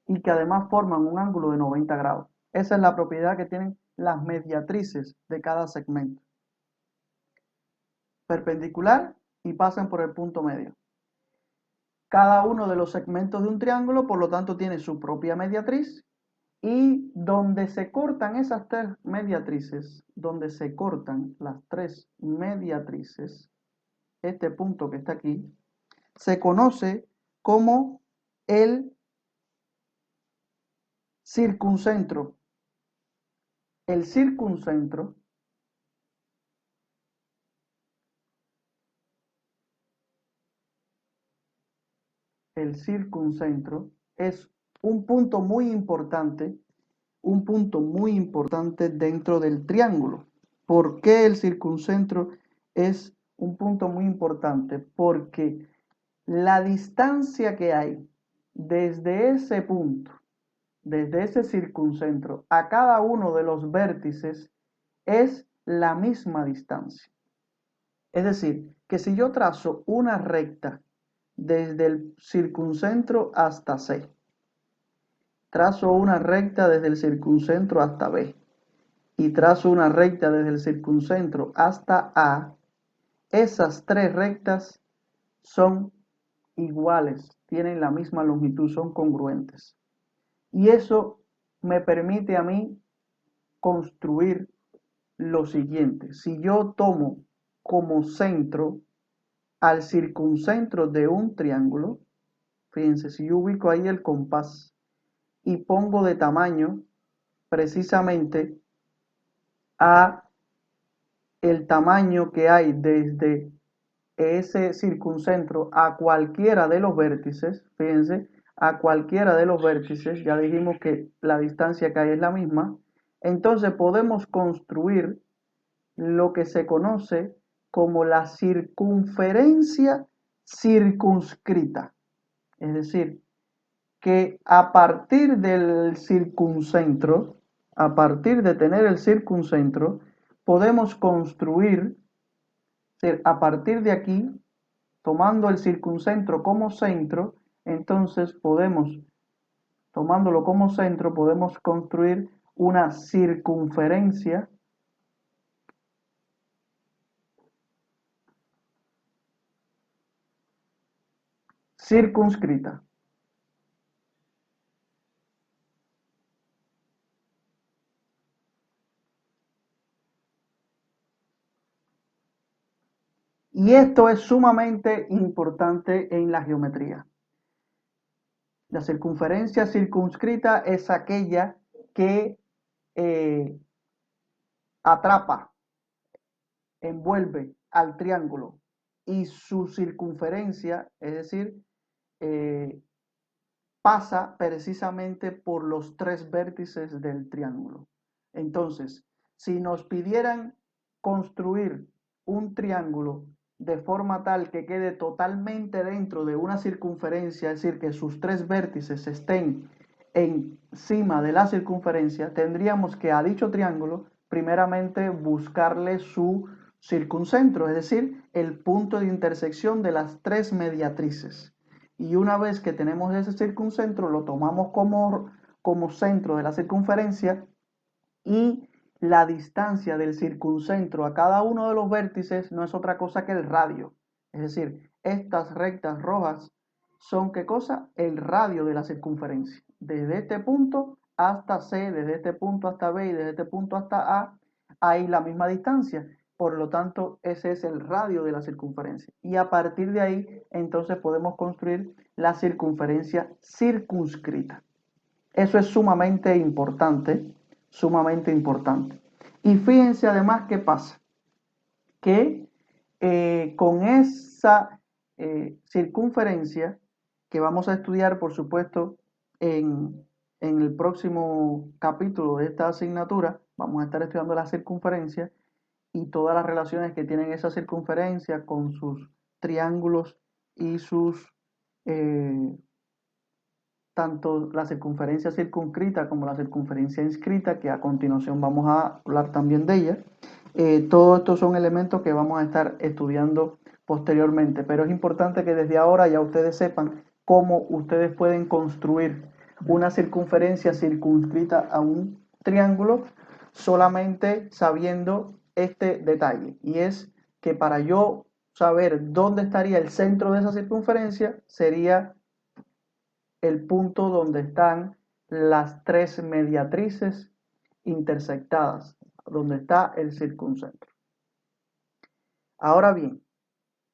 y que además forman un ángulo de 90 grados. Esa es la propiedad que tienen las mediatrices de cada segmento. Perpendicular y pasan por el punto medio. Cada uno de los segmentos de un triángulo, por lo tanto, tiene su propia mediatriz, y donde se cortan esas tres mediatrices, este punto que está aquí, se conoce como el circuncentro. El circuncentro es un punto muy importante dentro del triángulo. ¿Por qué el circuncentro es un punto muy importante? Porque la distancia que hay desde ese punto, desde ese circuncentro, a cada uno de los vértices es la misma distancia. Es decir, que si yo trazo una recta desde el circuncentro hasta C, trazo una recta desde el circuncentro hasta B y trazo una recta desde el circuncentro hasta A, esas tres rectas son iguales, tienen la misma longitud, son congruentes. Y eso me permite a mí construir lo siguiente. Si yo tomo como centro al circuncentro de un triángulo, fíjense, si yo ubico ahí el compás y pongo de tamaño precisamente a el tamaño que hay desde ese circuncentro a cualquiera de los vértices, fíjense, a cualquiera de los vértices, ya dijimos que la distancia que hay es la misma, entonces podemos construir lo que se conoce como la circunferencia circunscrita. Es decir, que a partir del circuncentro, a partir de tener el circuncentro, podemos construir, a partir de aquí, tomando el circuncentro como centro, entonces podemos, tomándolo como centro, podemos construir una circunferencia circunscrita. Y esto es sumamente importante en la geometría. La circunferencia circunscrita es aquella que atrapa, envuelve al triángulo y su circunferencia, es decir, pasa precisamente por los tres vértices del triángulo. Entonces, si nos pidieran construir un triángulo de forma tal que quede totalmente dentro de una circunferencia, es decir, que sus tres vértices estén encima de la circunferencia, tendríamos que a dicho triángulo primeramente buscarle su circuncentro, es decir, el punto de intersección de las tres mediatrices. Y una vez que tenemos ese circuncentro, lo tomamos como centro de la circunferencia, y la distancia del circuncentro a cada uno de los vértices no es otra cosa que el radio. Es decir, estas rectas rojas son, ¿qué cosa? El radio de la circunferencia. Desde este punto hasta C, desde este punto hasta B y desde este punto hasta A, hay la misma distancia. Por lo tanto, ese es el radio de la circunferencia. Y a partir de ahí, entonces podemos construir la circunferencia circunscrita. Eso es sumamente importante, sumamente importante. Y fíjense además qué pasa, que con esa circunferencia que vamos a estudiar, por supuesto, en el próximo capítulo de esta asignatura, vamos a estar estudiando la circunferencia y todas las relaciones que tienen esa circunferencia con sus triángulos y sus tanto la circunferencia circunscrita como la circunferencia inscrita, que a continuación vamos a hablar también de ella. Todos estos son elementos que vamos a estar estudiando posteriormente, pero es importante que desde ahora ya ustedes sepan cómo ustedes pueden construir una circunferencia circunscrita a un triángulo solamente sabiendo este detalle, y es que para yo saber dónde estaría el centro de esa circunferencia sería el punto donde están las tres mediatrices intersectadas, donde está el circuncentro. Ahora bien,